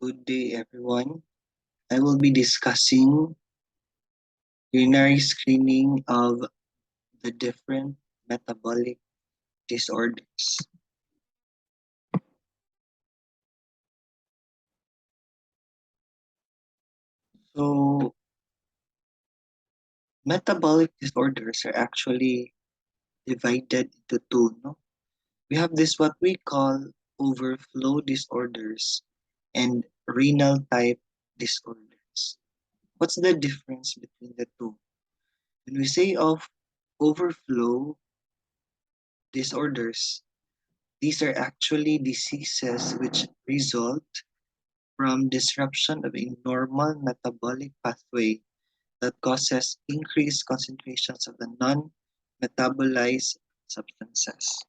Good day, everyone. I will be discussing urinary screening of the different metabolic disorders. So, metabolic disorders are actually divided into two. No? We have this what we call overflow disorders and renal type disorders. What's the difference between the two? When we say of overflow disorders, these are actually diseases which result from disruption of a normal metabolic pathway that causes increased concentrations of the non-metabolized substances.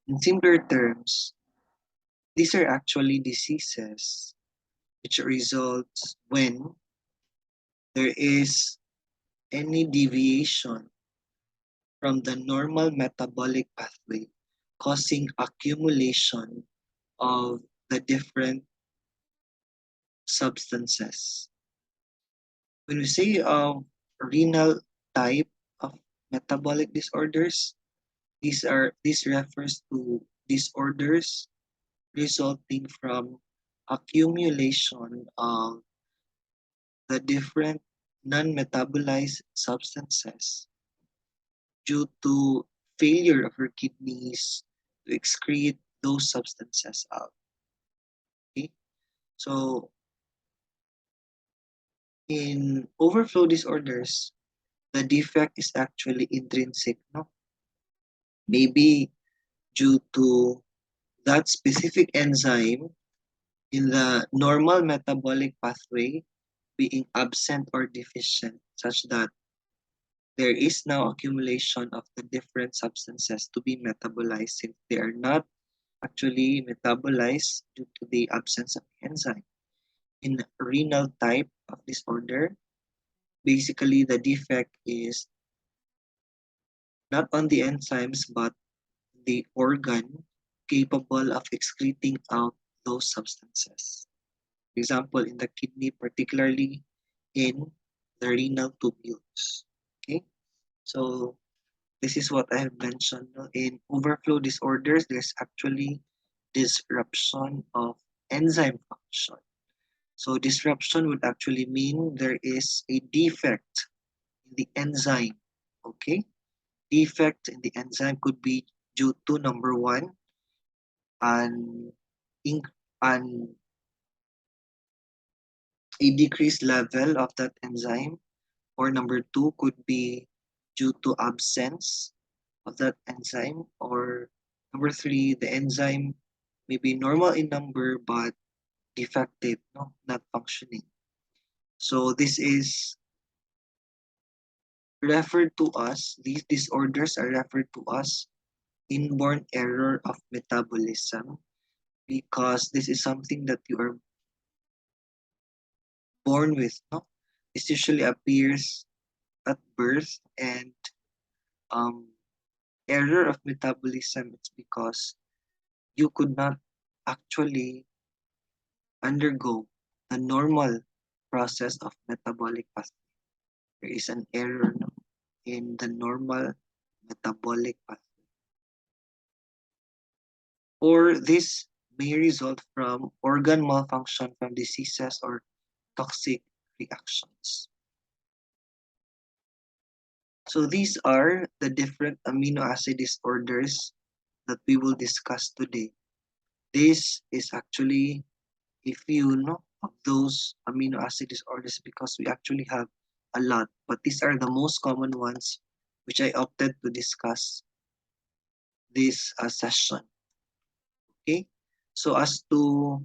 In simpler terms, these are actually diseases which results when there is any deviation from the normal metabolic pathway causing accumulation of the different substances. When we say renal type of metabolic disorders, this refers to disorders resulting from accumulation of the different non-metabolized substances due to failure of your kidneys to excrete those substances out. Okay? So in overflow disorders, the defect is actually intrinsic, no? Maybe due to that specific enzyme in the normal metabolic pathway being absent or deficient, such that there is now accumulation of the different substances to be metabolized since they are not actually metabolized due to the absence of the enzyme. In renal type of disorder, basically the defect is not on the enzymes but the organ capable of excreting out those substances. For example, in the kidney, particularly in the renal tubules. Okay, so this is what I have mentioned. No? In overflow disorders, there's actually disruption of enzyme function. So disruption would actually mean there is a defect in the enzyme. Okay, defect in the enzyme could be due to number one, an, an a decreased level of that enzyme, or number two could be due to absence of that enzyme, or number three, the enzyme may be normal in number but defective, no, not functioning. So this is referred to us, these disorders are referred to us inborn error of metabolism, because this is something that you are born with, no? This usually appears at birth, and um, error of metabolism is because you could not actually undergo the normal process of metabolic pathway. There is an error, no, in the normal metabolic pathway. Or this may result from organ malfunction from diseases or toxic reactions. So these are the different amino acid disorders that we will discuss today. This is actually a few, no, of those amino acid disorders because we actually have a lot, but these are the most common ones which I opted to discuss this session. Okay, so as to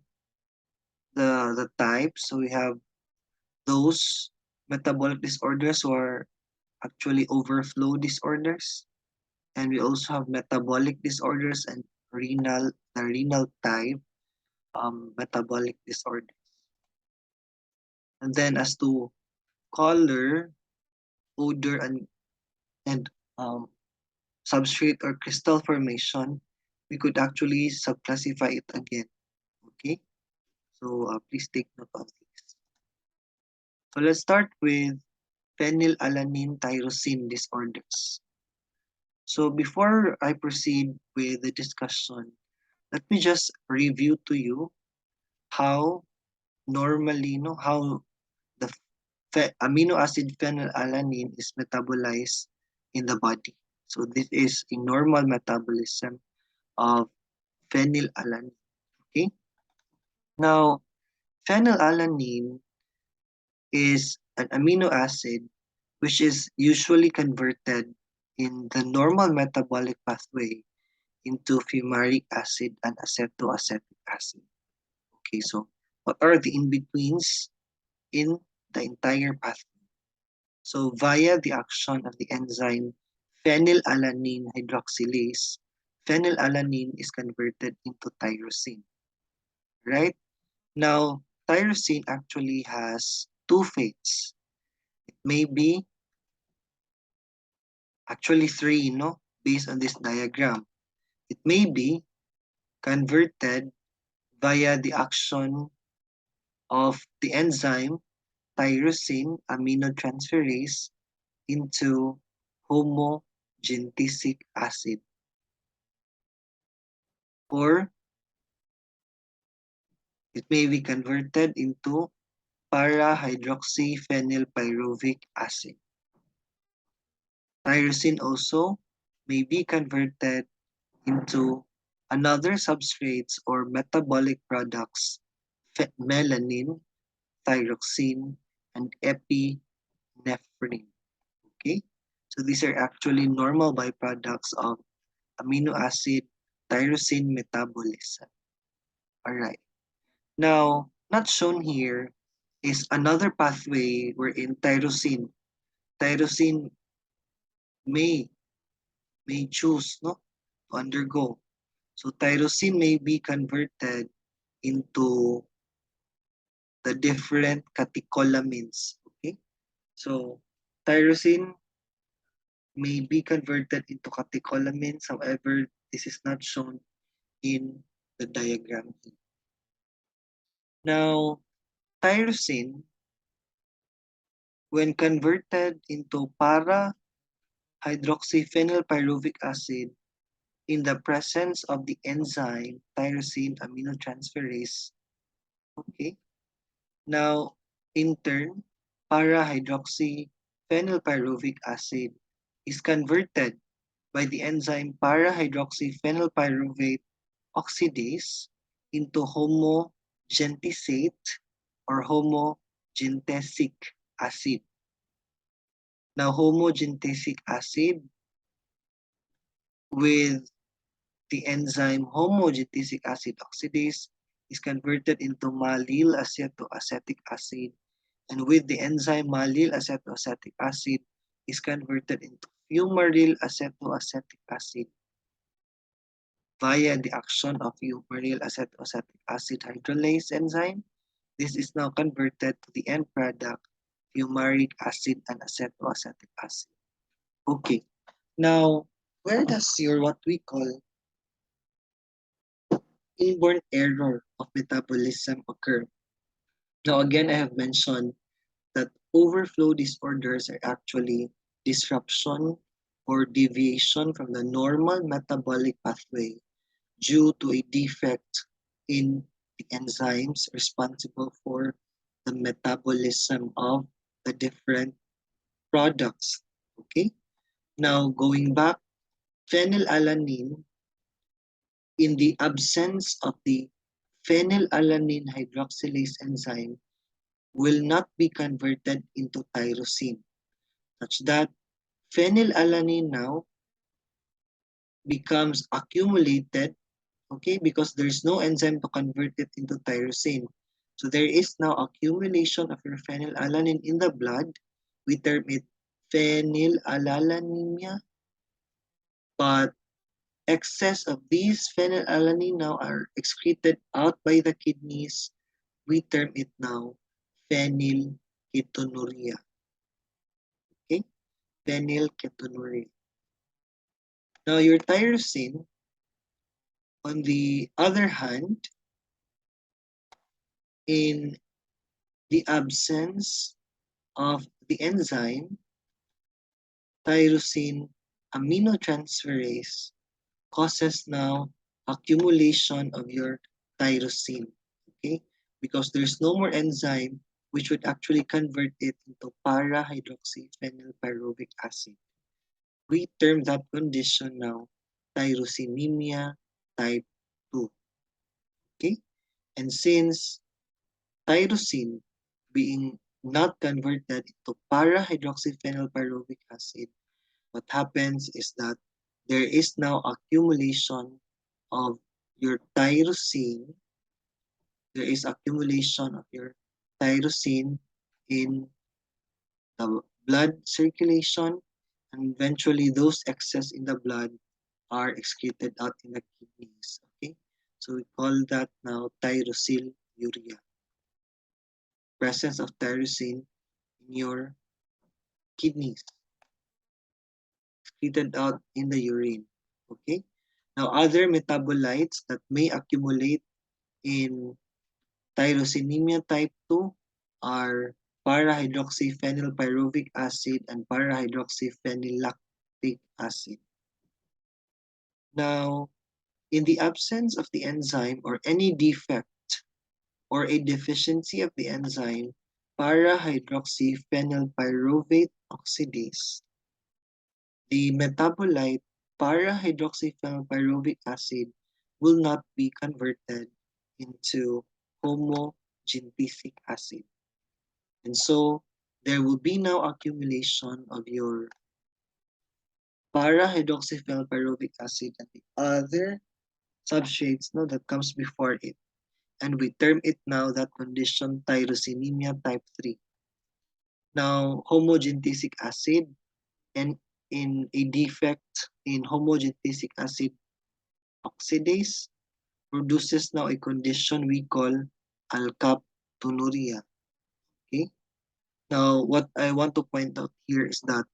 the types, so we have those metabolic disorders who are actually overflow disorders, and we also have metabolic disorders and renal type metabolic disorders. And then as to color, odor, and substrate or crystal formation, we could actually subclassify it again. Okay, So please take note of this. So let's start with phenylalanine-tyrosine disorders. So before I proceed with the discussion, let me just review to you how normally, how the amino acid phenylalanine is metabolized in the body. So this is a normal metabolism of phenylalanine. Okay. Now, phenylalanine is an amino acid which is usually converted in the normal metabolic pathway into fumaric acid and acetoacetic acid. Okay, so what are the in-betweens in the entire pathway? So via the action of the enzyme phenylalanine hydroxylase, phenylalanine is converted into tyrosine, right? Now, tyrosine actually has two fates. It may be actually three, based on this diagram. It may be converted via the action of the enzyme tyrosine aminotransferase into homogentisic acid, or it may be converted into para-hydroxyphenylpyruvic acid. Tyrosine also may be converted into another substrates or metabolic products, melanin, thyroxine, and epinephrine. Okay, so these are actually normal byproducts of amino acid tyrosine metabolism. All right. Now, not shown here is another pathway wherein tyrosine may choose to undergo. So tyrosine may be converted into the different catecholamines. Okay, so tyrosine may be converted into catecholamines. However, this is not shown in the diagram here. Now, tyrosine, when converted into para-hydroxyphenylpyruvic acid in the presence of the enzyme tyrosine aminotransferase, okay, now in turn, para-hydroxyphenylpyruvic acid is converted by the enzyme para-hydroxyphenylpyruvate oxidase into homogentisate or homogentisic acid. Now, homogentisic acid with the enzyme homogentisic acid oxidase is converted into mallyl acetoacetic acid, and with the enzyme mallyl acetoacetic acid is converted into fumaryl acetoacetic acid via the action of fumaryl acetoacetic acid hydrolase enzyme. This is now converted to the end product, fumaric acid and acetoacetic acid. Okay, now where does your what we call inborn error of metabolism occur? Now again, I have mentioned that overflow disorders are actually disruption or deviation from the normal metabolic pathway due to a defect in the enzymes responsible for the metabolism of the different products. Okay, now going back, phenylalanine, in the absence of the phenylalanine hydroxylase enzyme, will not be converted into tyrosine, such that phenylalanine now becomes accumulated, okay, because there's no enzyme to convert it into tyrosine. So there is now accumulation of your phenylalanine in the blood. We term it phenylalanemia, but excess of these phenylalanine now are excreted out by the kidneys. We term it now phenylketonuria. Okay, phenylketonuria. Now your tyrosine, on the other hand, in the absence of the enzyme, tyrosine aminotransferase causes now accumulation of your tyrosine, okay? Because there's no more enzyme which would actually convert it into para-hydroxyphenylpyruvic acid. We term that condition now tyrosinemia type 2, okay? And since tyrosine being not converted into para-hydroxyphenylpyruvic acid, what happens is that there is now accumulation of your tyrosine. There is accumulation of your tyrosine in the blood circulation, and eventually those excess in the blood are excreted out in the kidneys. Okay, so we call that now tyrosyluria. Presence of tyrosine in your kidneys, excreted out in the urine. Okay, now other metabolites that may accumulate in tyrosinemia type 2 are para-hydroxyphenylpyruvic acid and para-hydroxyphenylactic acid. Now, in the absence of the enzyme or any defect or a deficiency of the enzyme, para-hydroxyphenylpyruvate oxidase, the metabolite para-hydroxyphenylpyruvic acid will not be converted into homogentisic acid. And so there will be now accumulation of your para-hydroxyphenylpyruvic acid and the other substrates no, that comes before it. And we term it now that condition tyrosinemia type 3. Now, homogentisic acid and in a defect in homogentisic acid oxidase produces now a condition we call Alkaptonuria. Okay? Now, what I want to point out here is that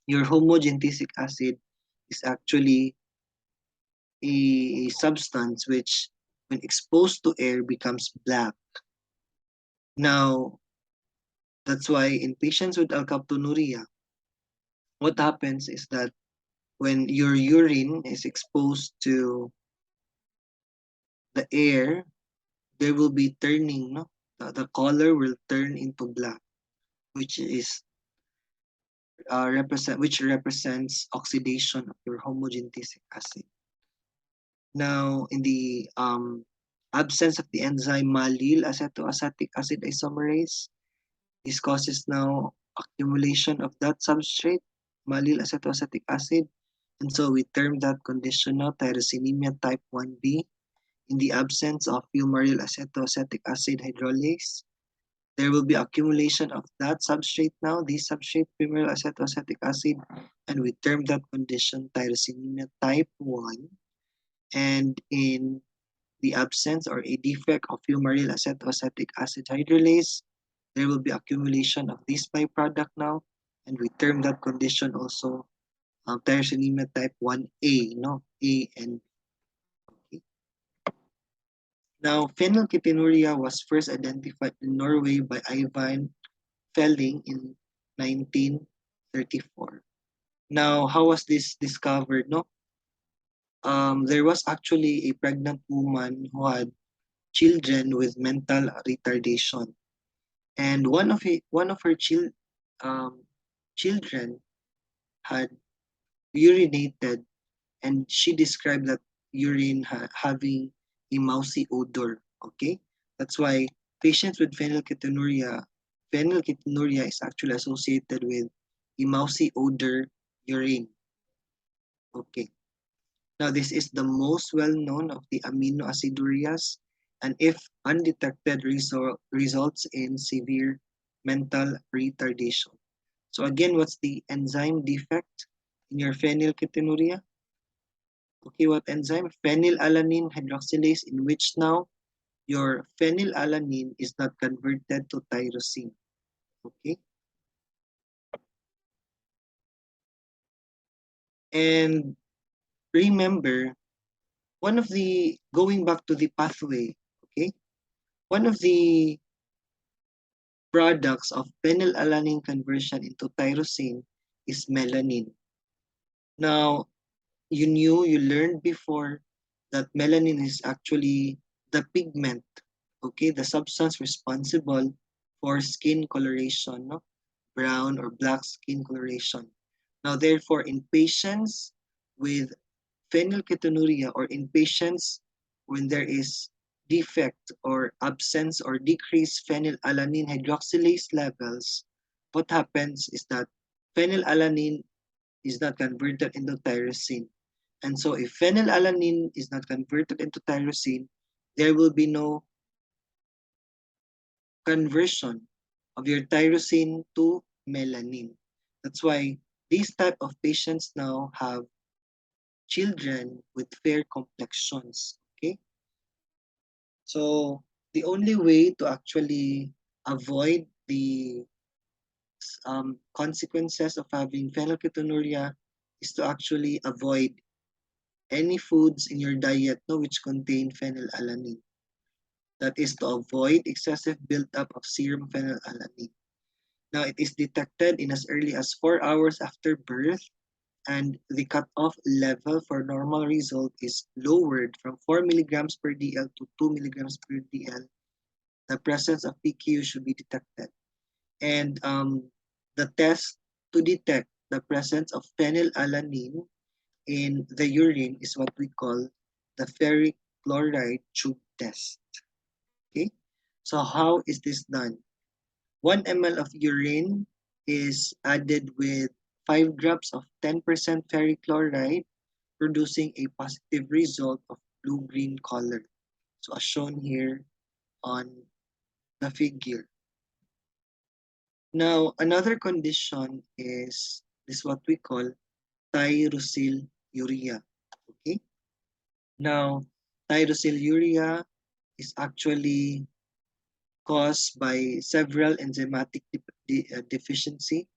your homogentisic acid is actually a substance which, when exposed to air, becomes black. Now, that's why in patients with alkaptonuria, what happens is that when your urine is exposed to the air, there will be turning, no? The color will turn into black, which is which represents oxidation of your homogentisic acid. Now, in the absence of the enzyme mallyl acetoacetic acid isomerase, this causes now accumulation of that substrate, mallyl acetoacetic acid, and so we term that condition now tyrosinemia type 1B. In the absence of fumaryl acetoacetic acid hydrolase, there will be accumulation of that substrate now, this substrate, fumaryl acetoacetic acid, and we term that condition tyrosinemia type 1. And in the absence or a defect of fumaryl acetoacetic acid hydrolase, there will be accumulation of this byproduct now, and we term that condition also tyrosinemia type 1A, no? A and B. Okay. Now, Phenylketonuria was first identified in Norway by Ivan Felling in 1934. Now, how was this discovered? No, there was actually a pregnant woman who had children with mental retardation, and one of her children had urinated, and she described that urine having a mousy odor. Okay, that's why patients with phenylketonuria is actually associated with a mousy odor urine. Okay. Now, this is the most well-known of the amino acidurias, and if undetected, results in severe mental retardation. So again, what's the enzyme defect in your phenylketonuria? Okay, what enzyme? Phenylalanine hydroxylase, in which now your phenylalanine is not converted to tyrosine. Okay? And remember, going back to the pathway, okay? One of the products of phenylalanine conversion into tyrosine is melanin. Now, you learned before that melanin is actually the pigment, okay, the substance responsible for skin coloration, no? Brown or black skin coloration. Now, therefore, in patients with phenylketonuria or in patients when there is defect or absence or decreased phenylalanine hydroxylase levels, what happens is that phenylalanine is not converted into tyrosine. And so if phenylalanine is not converted into tyrosine, there will be no conversion of your tyrosine to melanin. That's why these type of patients now have children with fair complexions. Okay, so the only way to actually avoid the consequences of having phenylketonuria is to actually avoid any foods in your diet no, which contain phenylalanine. That is to avoid excessive buildup of serum phenylalanine. Now, it is detected in as early as 4 hours after birth, and the cutoff level for normal result is lowered from 4 milligrams per DL to 2 milligrams per DL. The presence of PKU should be detected. And the test to detect the presence of phenylalanine in the urine is what we call the ferric chloride tube test. Okay, so how is this done? 1 ml of urine is added with 5 drops of 10% ferric chloride, producing a positive result of blue-green color. So as shown here on the figure. Now, another condition is this what we call tyrosyluria. Okay. Now, tyrosyluria is actually caused by several enzymatic deficiency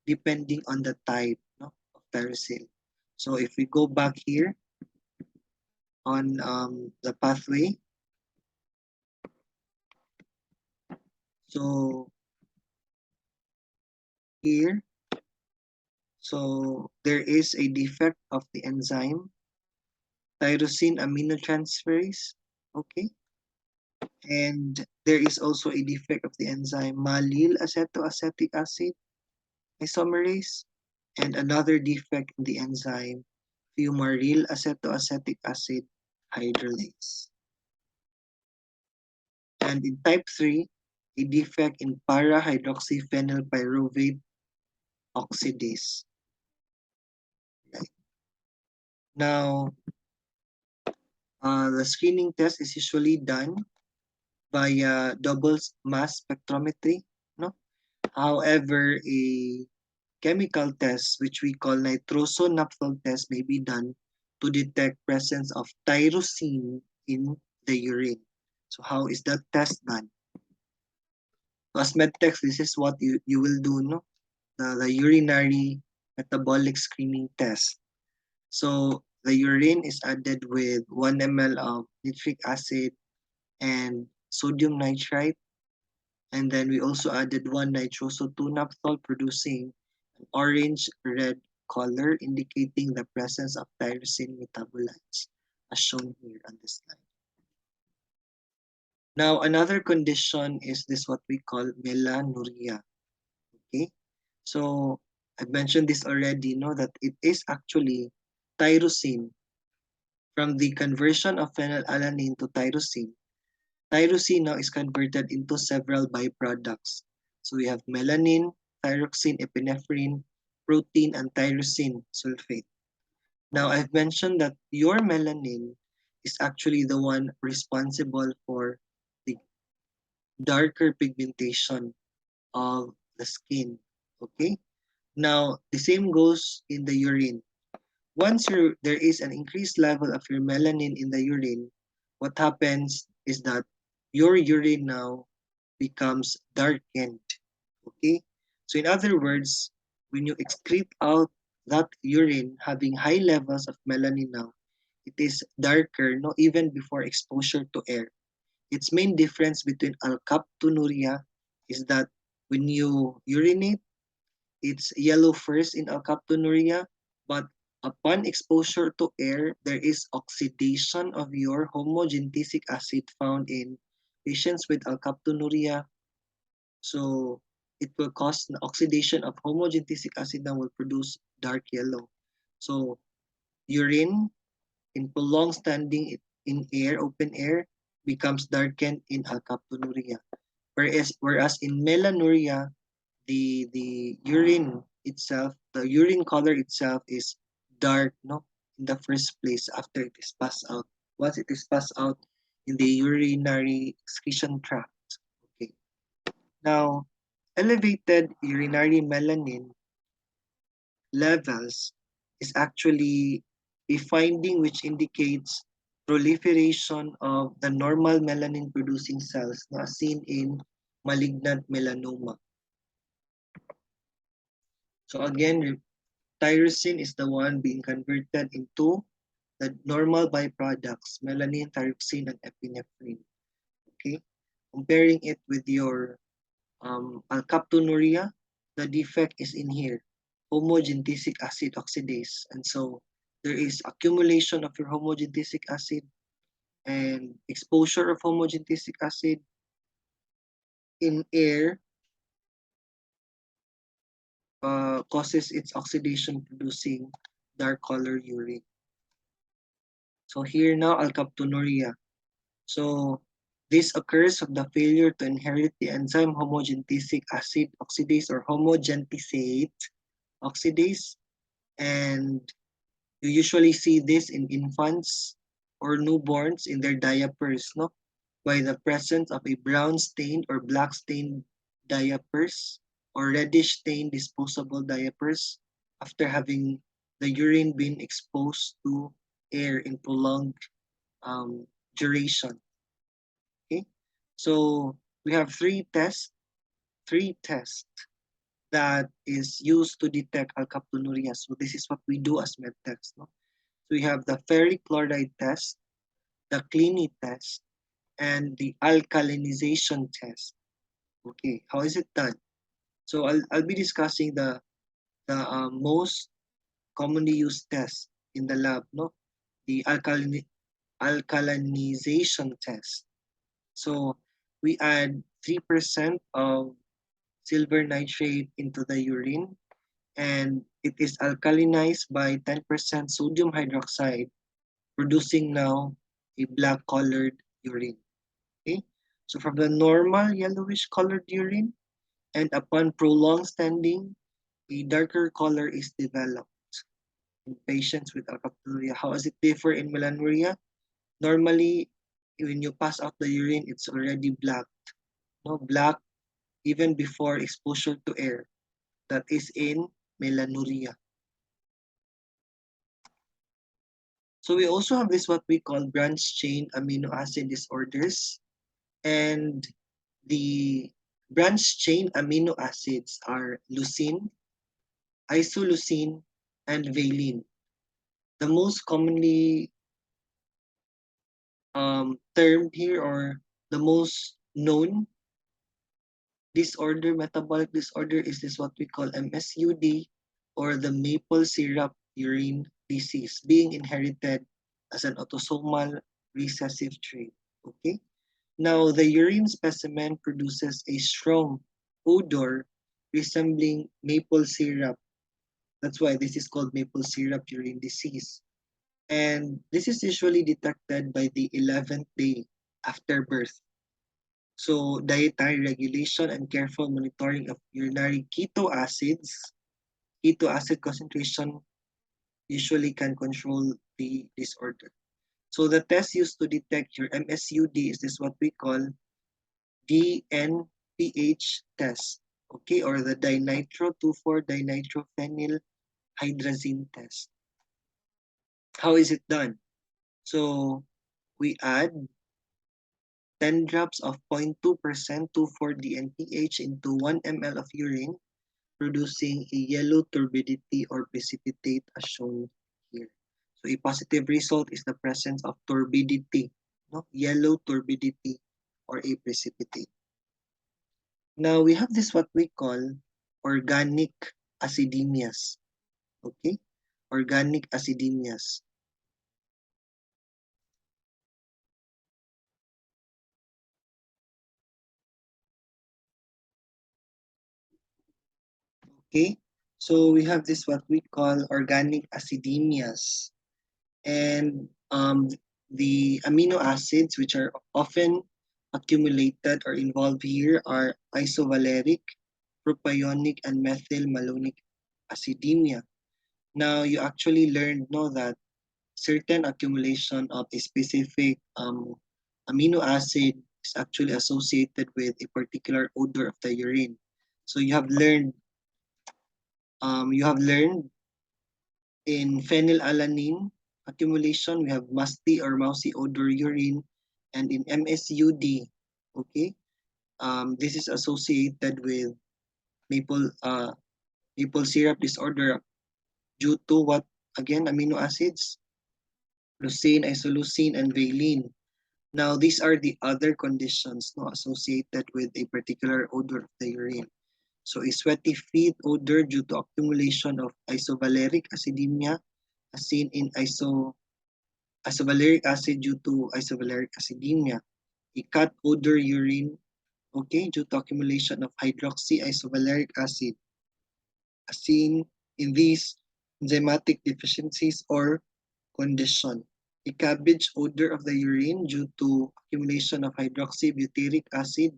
depending on the type no, of tyrosyl. So if we go back here on the pathway, so here, so there is a defect of the enzyme tyrosine aminotransferase, okay? And there is also a defect of the enzyme mallyl acetoacetic acid isomerase, and another defect in the enzyme fumaryl acetoacetic acid hydrolase. And in type 3, a defect in para-hydroxyphenylpyruvate oxidase. Right. Now, the screening test is usually done via double mass spectrometry. No? However, a chemical test, which we call nitroso-naphthol test, may be done to detect presence of tyrosine in the urine. So how is that test done? So as medtechs, this is what you will do, no? The urinary metabolic screening test. So the urine is added with 1 ml of nitric acid and sodium nitrite. And then we also added 1 nitroso-2-naphthol producing an orange-red color indicating the presence of tyrosine metabolites as shown here on this slide. Now, another condition is this what we call melanuria. Okay, so I've mentioned this already, no, that it is actually tyrosine from the conversion of phenylalanine to tyrosine. Tyrosine now is converted into several byproducts. So we have melanin, thyroxine, epinephrine, protein, and tyrosine sulfate. Now, I've mentioned that your melanin is actually the one responsible for the darker pigmentation of the skin. Okay? Now, the same goes in the urine. Once there is an increased level of your melanin in the urine, what happens is that your urine now becomes darkened. Okay? So in other words, when you excrete out that urine having high levels of melanin now, it is darker, no, even before exposure to air. Its main difference between Alkaptonuria is that when you urinate, it's yellow first in Alkaptonuria, but upon exposure to air, there is oxidation of your homogentic acid found in patients with Alkaptonuria. So it will cause an oxidation of homogentic acid that will produce dark yellow. So urine in prolonged standing in air, open air, becomes darkened in Alkaptonuria. Whereas in melanuria, the urine itself, the urine color itself is dark, no, in the first place after it is passed out. Once it is passed out in the urinary excretion tract. Okay. Now, elevated urinary melanin levels is actually a finding which indicates proliferation of the normal melanin producing cells na seen in malignant melanoma. So again, tyrosine is the one being converted into the normal byproducts, melanin, tyrosine, and epinephrine. Okay, comparing it with your alkaptonuria, the defect is in here, homogentisic acid oxidase, and so there is accumulation of your homogentisic acid and exposure of homogentisic acid in air causes its oxidation producing dark color urine. So here now, alkaptonuria. So this occurs of the failure to inherit the enzyme homogentisic acid oxidase or homogentisate oxidase. And you usually see this in infants or newborns in their diapers, no? By the presence of a brown stained or black stained diapers or reddish stained disposable diapers after having the urine been exposed to air in prolonged duration. Okay, so we have three tests that is used to detect alkaptonuria. So this is what we do as medtechs. No? So we have the ferric chloride test, the Clini test, and the alkalinization test. Okay, how is it done? So I'll be discussing the most commonly used test in the lab, no? The alkalinization test. So we add 3% of silver nitrate into the urine and it is alkalinized by 10% sodium hydroxide, producing now a black colored urine. Okay? So from the normal yellowish colored urine, and upon prolonged standing, a darker color is developed in patients with alkaptonuria. How does it differ in melanuria? Normally, when you pass out the urine, it's already black. No, black even before exposure to air. That is in melanuria. So we also have this what we call branched chain amino acid disorders. And the branched chain amino acids are leucine, isoleucine, and valine. The most commonly termed here or the most known disorder, metabolic disorder, is this what we call MSUD or the maple syrup urine disease being inherited as an autosomal recessive trait. Okay. Now, the urine specimen produces a strong odor resembling maple syrup. That's why this is called maple syrup urine disease. And this is usually detected by the 11th day after birth. So dietary regulation and careful monitoring of urinary keto acid concentration usually can control the disorder. So the test used to detect your MSUD is this what we call DNPH test, okay, or the dinitro 2,4-dinitrophenylhydrazine test. How is it done? So we add 10 drops of 0.2% 2,4-DNPH into 1 ml of urine, producing a yellow turbidity or precipitate as shown here. So a positive result is the presence of turbidity, no? Yellow turbidity or a precipitate. Now we have this what we call organic acidemias. Okay? Organic acidemias. Okay? So we have this what we call organic acidemias. And the amino acids which are often accumulated or involved here are isovaleric, propionic, and methylmalonic acidemia. Now, you actually learned no, that certain accumulation of a specific amino acid is actually associated with a particular odor of the urine. So you have learned in phenylalanine accumulation, we have musty or mousy odor urine, and in MSUD, okay, this is associated with maple maple syrup disorder due to what again amino acids, leucine, isoleucine, and valine. Now these are the other conditions no, associated with a particular odor of the urine. So a sweaty feet odor due to accumulation of isovaleric acidemia as seen in isovaleric acid due to isovaleric acidemia. A cat odor urine, okay, due to accumulation of hydroxy isovaleric acid as seen in these enzymatic deficiencies or condition. A cabbage odor of the urine due to accumulation of hydroxybutyric acid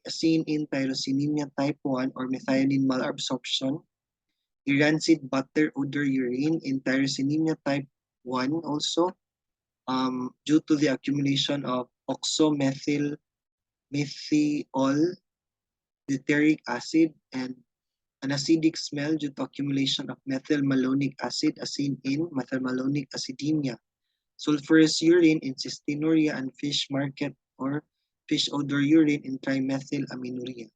as seen in tyrosinemia type 1 or methionine malabsorption. A rancid butter odor urine in tyrosinemia type 1 also due to the accumulation of oxomethyl methiol butyric acid and an acidic smell due to accumulation of methylmalonic acid as seen in methylmalonic acidemia. Sulfurous urine in cystinuria and fish market or fish odor urine in trimethylamminuria.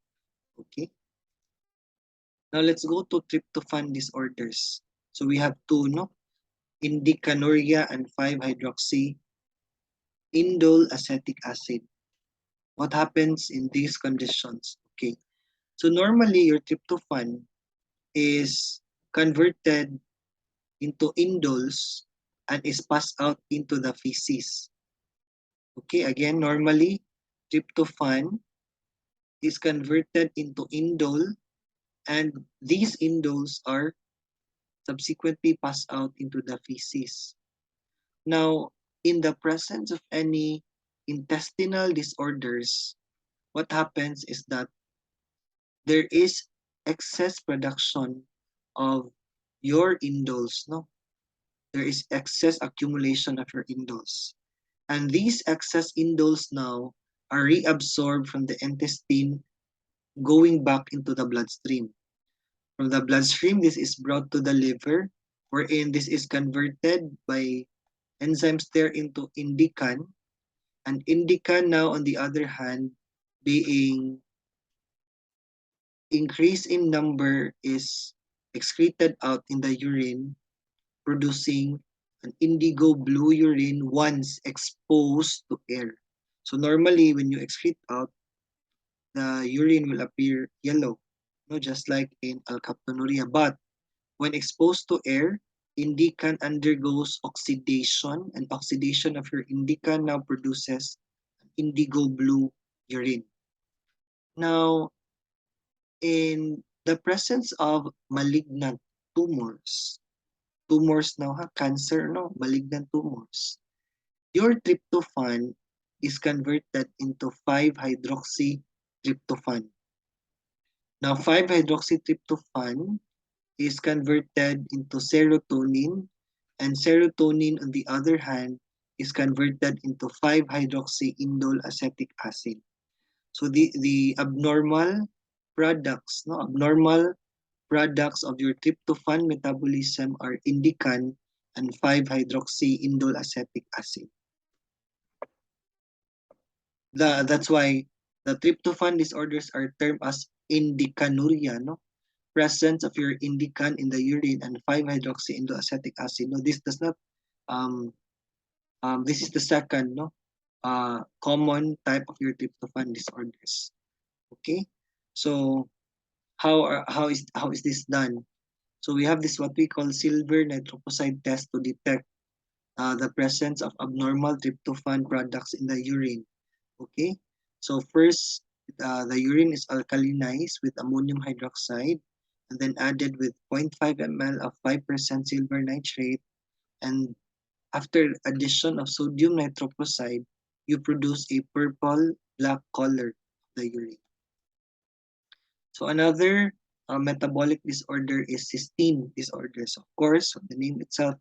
Okay. Now let's go to tryptophan disorders. So we have two, no? Indicanuria and 5-hydroxy indole acetic acid. What happens in these conditions? Okay. So normally your tryptophan is converted into indoles and is passed out into the feces. Okay, again, normally tryptophan is converted into indole and these indoles are subsequently passed out into the feces. Now, in the presence of any intestinal disorders, what happens is that there is excess production of your indoles, no? There is excess accumulation of your indoles. And these excess indoles now are reabsorbed from the intestine going back into the bloodstream. From the bloodstream, this is brought to the liver, wherein this is converted by enzymes there into indican. And indican now, on the other hand, being increased in number, is excreted out in the urine, producing an indigo blue urine once exposed to air. So normally, when you excrete out, the urine will appear yellow, no, just like in Alkaptonuria. But when exposed to air, indican undergoes oxidation, and oxidation of your indican now produces indigo blue urine. Now, in the presence of malignant tumors now, cancer, no, malignant tumors, your tryptophan is converted into 5-hydroxytryptophan. Now, 5-hydroxytryptophan is converted into serotonin, and serotonin, on the other hand, is converted into 5-hydroxyindole acetic acid. So the abnormal products, no, abnormal products of your tryptophan metabolism are indican and 5-hydroxyindole acetic acid. That's why the tryptophan disorders are termed as indicanuria, no? Presence of your indican in the urine and 5-hydroxyindoacetic acid. No, this does not this is the second, no, common type of your tryptophan disorders. Okay, so how is this done? So we have this what we call silver nitroposide test to detect the presence of abnormal tryptophan products in the urine. Okay, so first the urine is alkalinized with ammonium hydroxide and then added with 0.5 ml of 5% silver nitrate, and after addition of sodium nitroprusside, you produce a purple black color of the urine. So another metabolic disorder is cystine disorders. Of course, the name itself,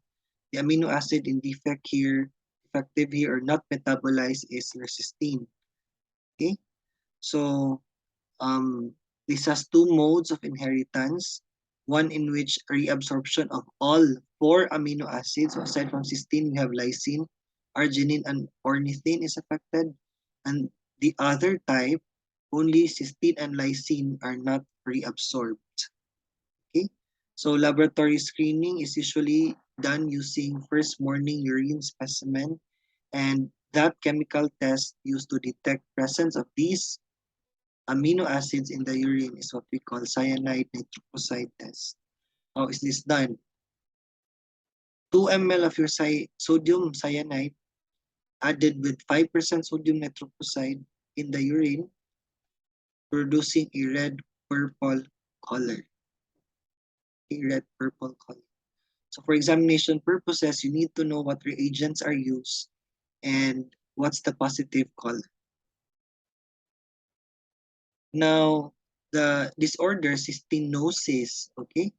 the amino acid in defective here or not metabolized is your cystine. Okay, so this has two modes of inheritance. One in which reabsorption of all four amino acids, so aside from cystine, we have lysine, arginine, and ornithine is affected. And the other type, only cystine and lysine are not reabsorbed. Okay? So laboratory screening is usually done using first morning urine specimen, and that chemical test used to detect presence of these amino acids in the urine is what we call cyanide nitroposide test. How is this done? 2 ml of your sodium cyanide added with 5% sodium nitroposide in the urine, producing a red-purple color. A red-purple color. So for examination purposes, you need to know what reagents are used and what's the positive color. Now, the disorder cystinosis, okay?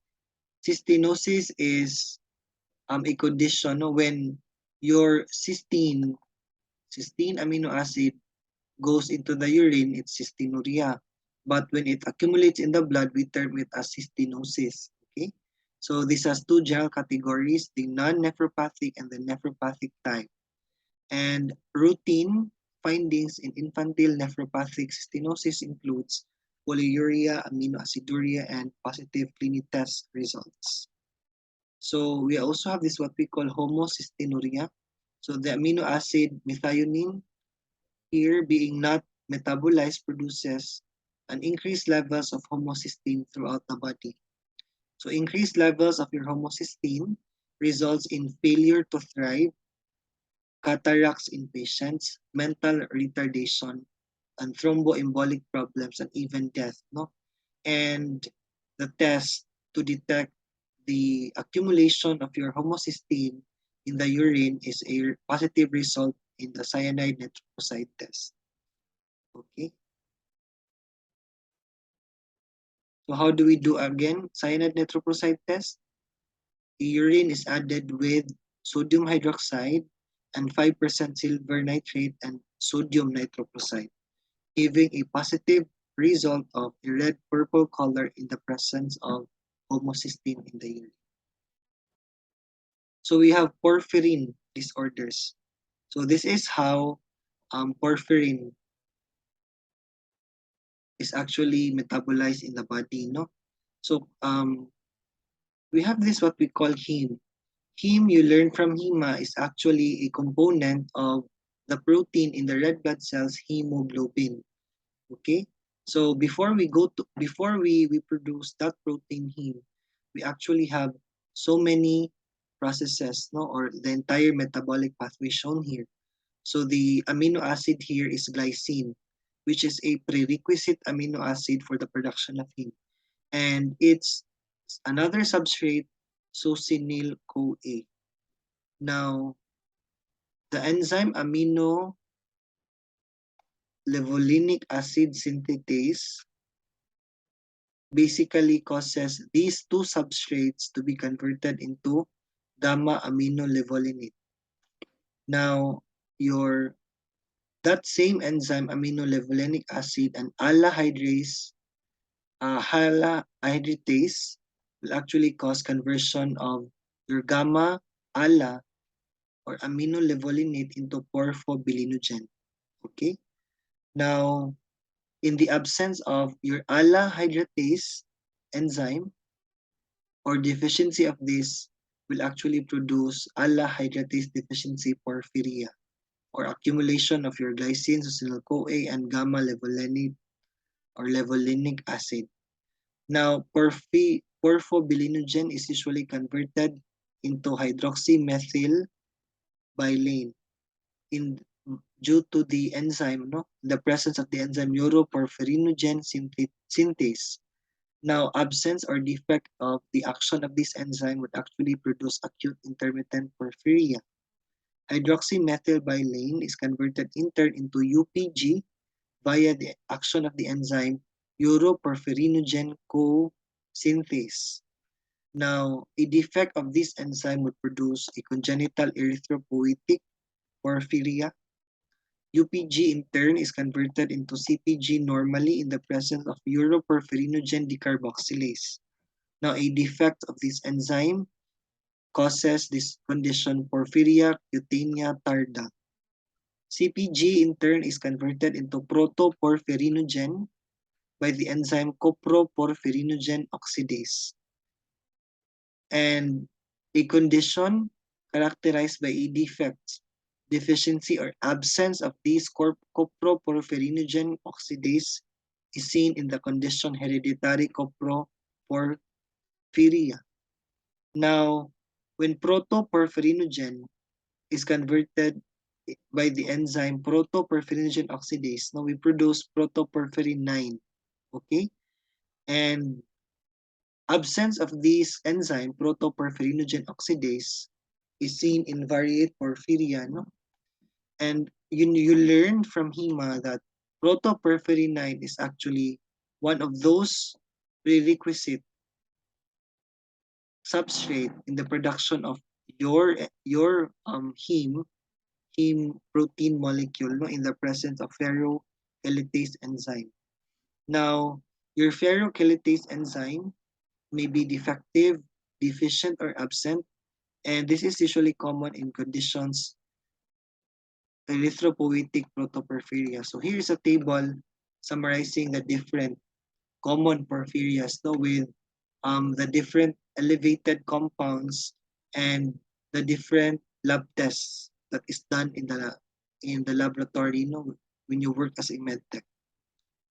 Cystinosis is a condition when your cystine amino acid goes into the urine, it's cystinuria. But when it accumulates in the blood, we term it as cystinosis. Okay, so this has two general categories: the non-nephropathic and the nephropathic type. And routine findings in infantile nephropathic cystinosis includes polyuria, aminoaciduria, and positive clinic test results. So we also have this what we call homocystinuria. So the amino acid methionine here being not metabolized produces an increased levels of homocysteine throughout the body. So increased levels of your homocysteine results in failure to thrive, cataracts in patients, mental retardation, and thromboembolic problems, and even death. No? And the test to detect the accumulation of your homocysteine in the urine is a positive result in the cyanide nitroposide test. Okay. So how do we do again? Cyanide nitroposide test. The urine is added with sodium hydroxide and 5% silver nitrate and sodium nitroprusside, giving a positive result of a red-purple color in the presence of homocysteine in the urine. So we have porphyrin disorders. So this is how porphyrin is actually metabolized in the body, no? So we have this what we call heme. Heme, you learn from hema, is actually a component of the protein in the red blood cells, hemoglobin. Okay? So before we produce that protein heme, we actually have so many processes, no, or the entire metabolic pathway shown here. So the amino acid here is glycine, which is a prerequisite amino acid for the production of heme. And it's another substrate, succinyl-CoA. Now, the enzyme amino levulinic acid synthetase basically causes these two substrates to be converted into gamma aminolevulinate. Now, that same enzyme aminolevulinic acid and alahydratase will actually cause conversion of your gamma ala or aminolevulinate into porphobilinogen. Okay? Now, in the absence of your alahydratase enzyme or deficiency of this will actually produce alahydratase deficiency porphyria. or accumulation of your glycine, succinyl-CoA, and gamma-levolinic or levolinic acid. Now, porphobilinogen is usually converted into hydroxymethylbilane in due to the enzyme, the presence of the enzyme uroporphyrinogen synthase. Now, absence or defect of the action of this enzyme would actually produce acute intermittent porphyria. Hydroxymethylbilane is converted in turn into UPG via the action of the enzyme uroporphyrinogen co-synthase. Now, a defect of this enzyme would produce a congenital erythropoietic porphyria. UPG in turn is converted into CPG normally in the presence of uroporphyrinogen decarboxylase. Now, a defect of this enzyme causes this condition Porphyria cutanea tarda. CPG in turn is converted into protoporphyrinogen by the enzyme coproporphyrinogen oxidase. And a condition characterized by a defect, deficiency, or absence of these coproporphyrinogen oxidase is seen in the condition hereditary coproporphyria. Now, when protoporphyrinogen is converted by the enzyme protoporphyrinogen oxidase, now we produce protoporphyrin 9. Okay? And absence of this enzyme, protoporphyrinogen oxidase, is seen in variate porphyria. And you learn from HEMA that protoporphyrin 9 is actually one of those prerequisite substrate in the production of your heme protein molecule in the presence of ferrochelatase enzyme. Now, your ferrochelatase enzyme may be defective, deficient, or absent, and this is usually common in conditions erythropoietic protoporphyria. So here is a table summarizing the different common porphyrias with the different elevated compounds and the different lab tests that is done in the laboratory when you work as a medtech.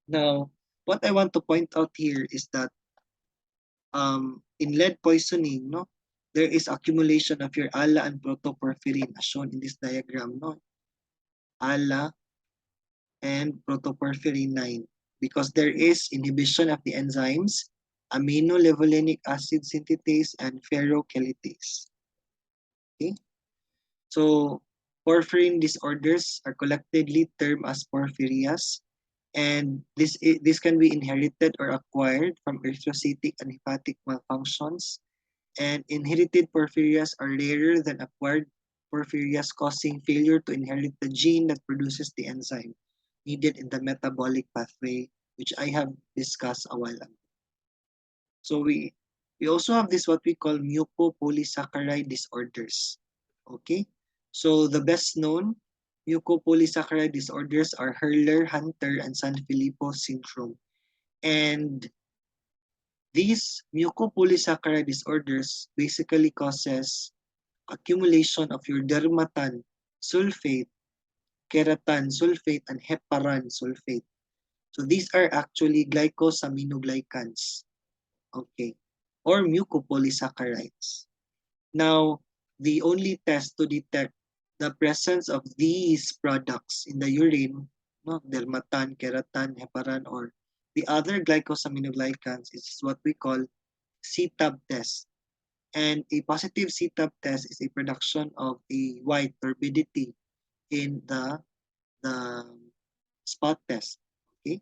Now, what I want to point out here is that in lead poisoning, there is accumulation of your ALA and protoporphyrin as shown in this diagram, ALA and protoporphyrin 9, because there is inhibition of the enzymes amino-levolinic acid synthetase and ferrochelatase. Okay, so porphyrin disorders are collectively termed as porphyrias, and this can be inherited or acquired from erythrocytic and hepatic malfunctions. And inherited porphyrias are rarer than acquired porphyrias, causing failure to inherit the gene that produces the enzyme needed in the metabolic pathway, which I have discussed a while ago. So we also have this what we call mucopolysaccharide disorders. Okay, so the best known mucopolysaccharide disorders are Hurler, Hunter, and Sanfilippo syndrome. And these mucopolysaccharide disorders basically causes accumulation of your dermatan sulfate, keratan sulfate, and heparan sulfate. So these are actually glycosaminoglycans, okay, or mucopolysaccharides. Now, the only test to detect the presence of these products in the urine, dermatan, keratan, heparan, or the other glycosaminoglycans is what we call CTAB test. And a positive CTAB test is a production of a white turbidity in the spot test. Okay,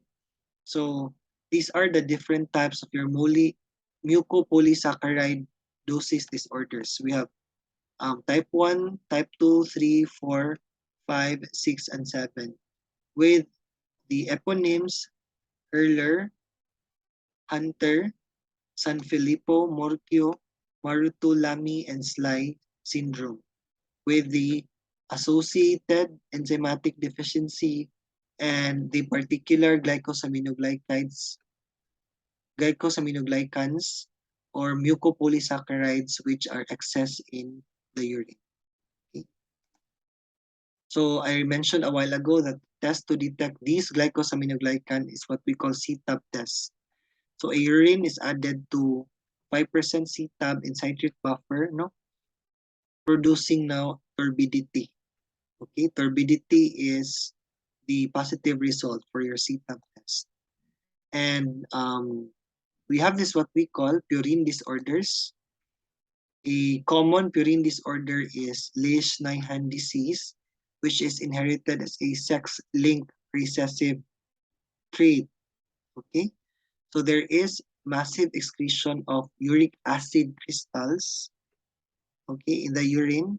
so these are the different types of your mucopolysaccharide dosis disorders. We have type 1, type 2, 3, 4, 5, 6, and 7 with the eponyms Hurler, Hunter, Sanfilippo, Morchio, Marutulami, and Sly syndrome with the associated enzymatic deficiency and the particular glycosaminoglycans or mucopolysaccharides which are excess in the urine. Okay. So I mentioned a while ago that test to detect these glycosaminoglycan is what we call CTAB test. So a urine is added to 5% CTAB in citrate buffer, no, producing now turbidity. Okay, turbidity is the positive result for your CTAB test. And we have this what we call purine disorders. A common purine disorder is Lesch-Nyhan disease, which is inherited as a sex-linked recessive trait. Okay, so there is massive excretion of uric acid crystals, okay, in the urine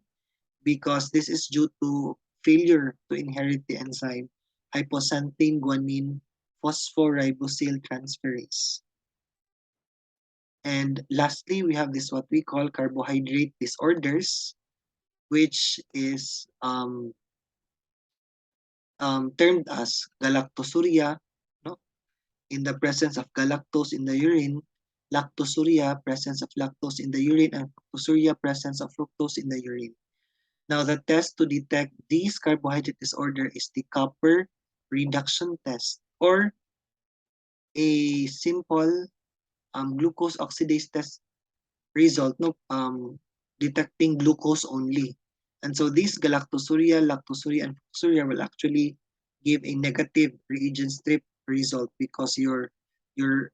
because this is due to failure to inherit the enzyme hypoxanthine guanine phosphoribosyl transferase. And lastly, we have this what we call carbohydrate disorders, which is termed as galactosuria, no? In the presence of galactose in the urine, lactosuria, presence of lactose in the urine, and fructosuria, presence of fructose in the urine. Now, the test to detect these carbohydrate disorder is the copper reduction test or a simple glucose oxidase test result, no, detecting glucose only. And so these galactosuria, lactosuria, and fructosuria will actually give a negative reagent strip result because your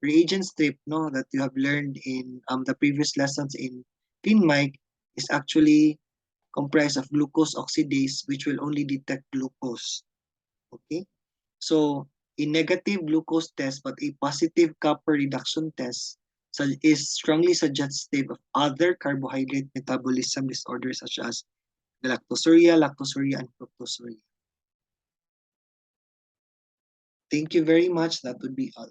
reagent strip, no, that you have learned in the previous lessons in ClinMic is actually comprised of glucose oxidase, which will only detect glucose. Okay, so a negative glucose test but a positive copper reduction test is strongly suggestive of other carbohydrate metabolism disorders such as galactosuria, lactosuria, and fructosuria. Thank you very much. That would be all.